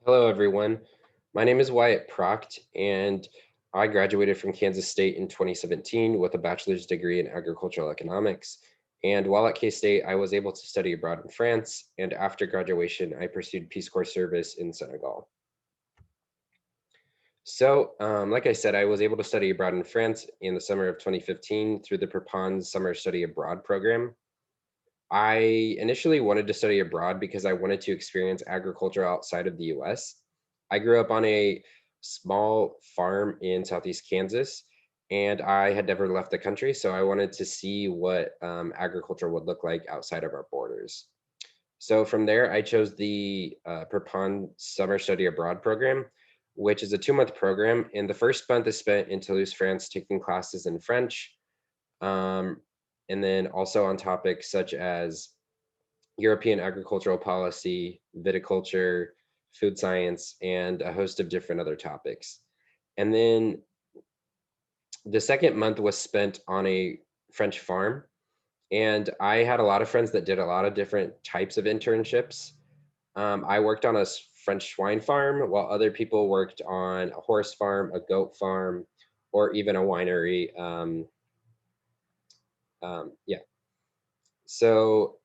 Hello, everyone. My name is Wyatt Pracht, and I graduated from Kansas State in 2017 with a bachelor's degree in agricultural economics. And while at K-State, I was able to study abroad in France, and after graduation, I pursued Peace Corps service in Senegal. Like I said, I was able to study abroad in France in the summer of 2015 through the Prepons Summer Study Abroad program. I initially wanted to study abroad because I wanted to experience agriculture outside of the US. I grew up on a small farm in Southeast Kansas, and I had never left the country, so I wanted to see what agriculture would look like outside of our borders. So from there, I chose the Prepon Summer Study Abroad program, which is a 2-month program. And the first month is spent in Toulouse, France, taking classes in French, um, and then also on topics such as European agricultural policy, viticulture, food science, and a host of different other topics. And then the second month was spent on a French farm. And I had a lot of friends that did a lot of different types of internships. I worked on a French swine farm, while other people worked on a horse farm, a goat farm, or even a winery. Yeah. So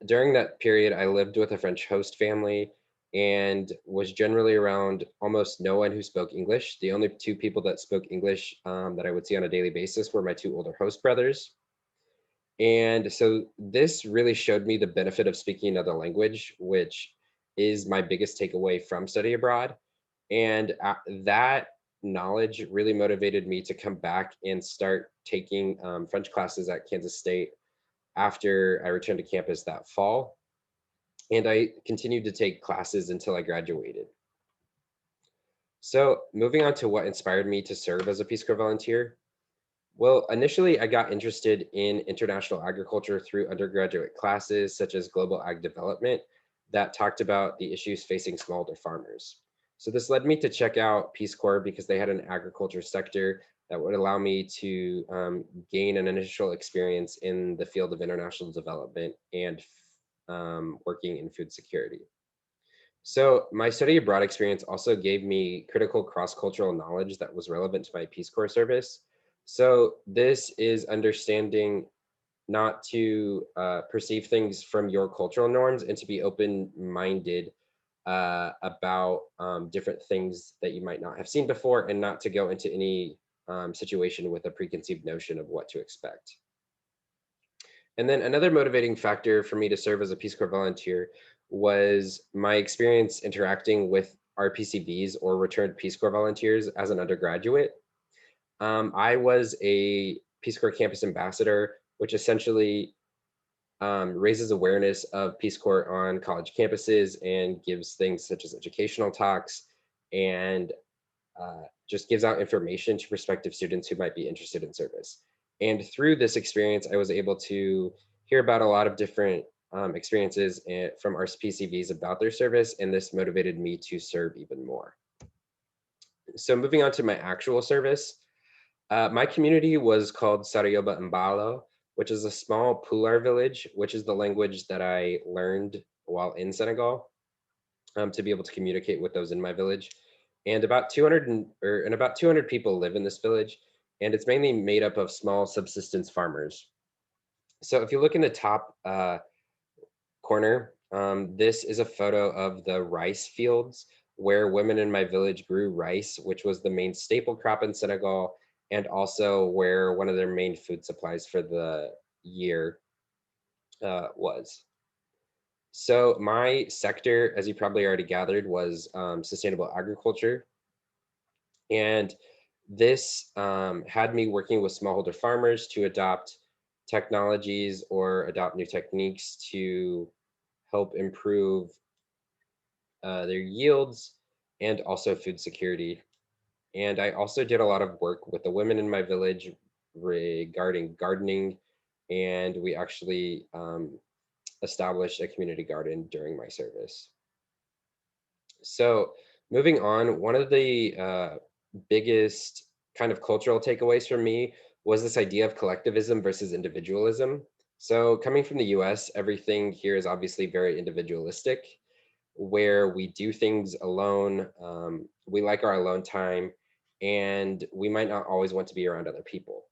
during that period, I lived with a French host family and was generally around almost no one who spoke English. The only two people that spoke English that I would see on a daily basis were my two older host brothers. And so this really showed me the benefit of speaking another language, which is my biggest takeaway from study abroad. And that knowledge really motivated me to come back and start taking French classes at Kansas State after I returned to campus that fall. And I continued to take classes until I graduated. So moving on to what inspired me to serve as a Peace Corps volunteer. Well, initially I got interested in international agriculture through undergraduate classes such as global ag development that talked about the issues facing smallholder farmers. So this led me to check out Peace Corps because they had an agriculture sector that would allow me to gain an initial experience in the field of international development and working in food security. So my study abroad experience also gave me critical cross-cultural knowledge that was relevant to my Peace Corps service. So this is understanding not to perceive things from your cultural norms and to be open-minded about different things that you might not have seen before, and not to go into any situation with a preconceived notion of what to expect. And then another motivating factor for me to serve as a Peace Corps volunteer was my experience interacting with RPCVs, or returned Peace Corps volunteers, as an undergraduate. I was a Peace Corps campus ambassador, which essentially raises awareness of Peace Corps on college campuses and gives things such as educational talks, and just gives out information to prospective students who might be interested in service. And through this experience, I was able to hear about a lot of different experiences from our PCVs about their service, and this motivated me to serve even more. So moving on to my actual service, my community was called Sarayoba Mbalo, which is a small Pular village, which is the language that I learned while in Senegal, to be able to communicate with those in my village. And about 200 people live in this village, and it's mainly made up of small subsistence farmers. So if you look in the top corner, this is a photo of the rice fields where women in my village grew rice, which was the main staple crop in Senegal, and also where one of their main food supplies for the year was. So my sector, as you probably already gathered, was sustainable agriculture. And this had me working with smallholder farmers to adopt technologies or adopt new techniques to help improve their yields and also food security. And I also did a lot of work with the women in my village regarding gardening, and we actually established a community garden during my service. So moving on, one of the biggest kind of cultural takeaways from me was this idea of collectivism versus individualism. So coming from the US, everything here is obviously very individualistic. where we do things alone. We like our alone time, and we might not always want to be around other people.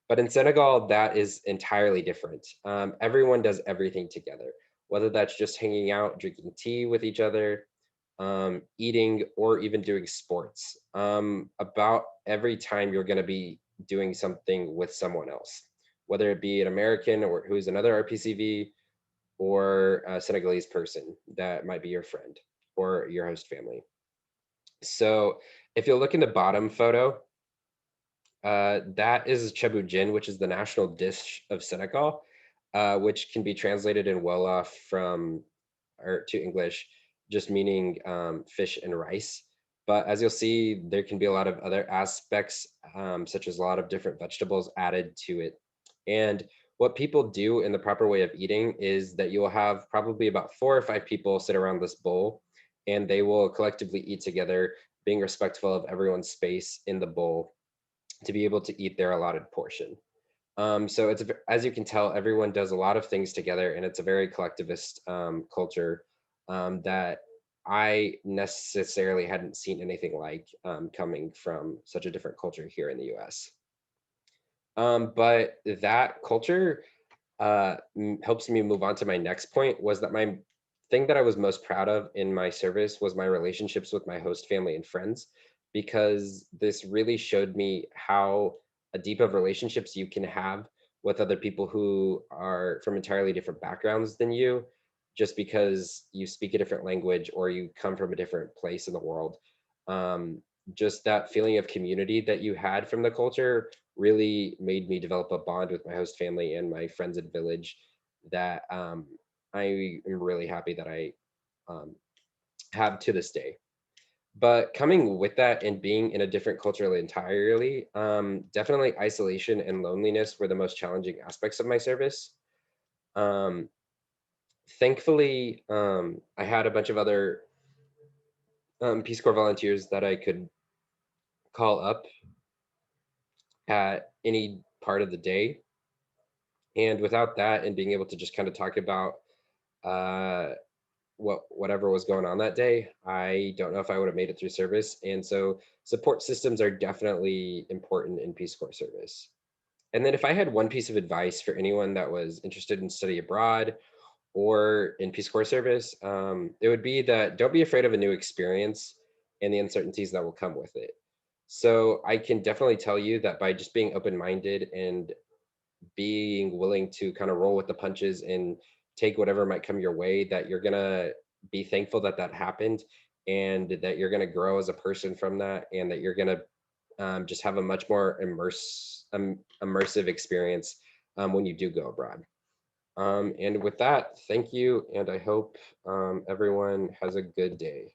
But in Senegal, that is entirely different. Everyone does everything together, whether that's just hanging out, drinking tea with each other, eating, or even doing sports. About every time you're going to be doing something with someone else, whether it be an American or who's another RPCV, or a Senegalese person that might be your friend or your host family. So if you look in the bottom photo, that is Chebujin, which is the national dish of Senegal, which can be translated in Wolof from or to English, just meaning fish and rice. But as you'll see, there can be a lot of other aspects, such as a lot of different vegetables added to it. And what people do in the proper way of eating is that you will have probably about 4 or 5 people sit around this bowl, and they will collectively eat together, being respectful of everyone's space in the bowl to be able to eat their allotted portion. So as you can tell, everyone does a lot of things together, and it's a very collectivist culture that I necessarily hadn't seen anything like coming from such a different culture here in the U.S. But that culture helps me move on to my next point, was that my thing that I was most proud of in my service was my relationships with my host family and friends, because this really showed me how deep of relationships you can have with other people who are from entirely different backgrounds than you, just because you speak a different language or you come from a different place in the world. Um, just that feeling of community that you had from the culture really made me develop a bond with my host family and my friends at Village that I am really happy that I um, have to this day. But coming with that and being in a different culture entirely, definitely isolation and loneliness were the most challenging aspects of my service. Um, Thankfully, I had a bunch of other Peace Corps volunteers that I could call up at any part of the day. And without that, and being able to just kind of talk about uh, whatever was going on that day, I don't know if I would have made it through service. And so support systems are definitely important in Peace Corps service. And then if I had one piece of advice for anyone that was interested in study abroad or in Peace Corps service, it would be that don't be afraid of a new experience and the uncertainties that will come with it. So I can definitely tell you that by just being open-minded and being willing to kind of roll with the punches and take whatever might come your way, that you're gonna be thankful that that happened, and that you're gonna grow as a person from that, and that you're gonna just have a much more immersive experience when you do go abroad. And with that, thank you, and I hope everyone has a good day.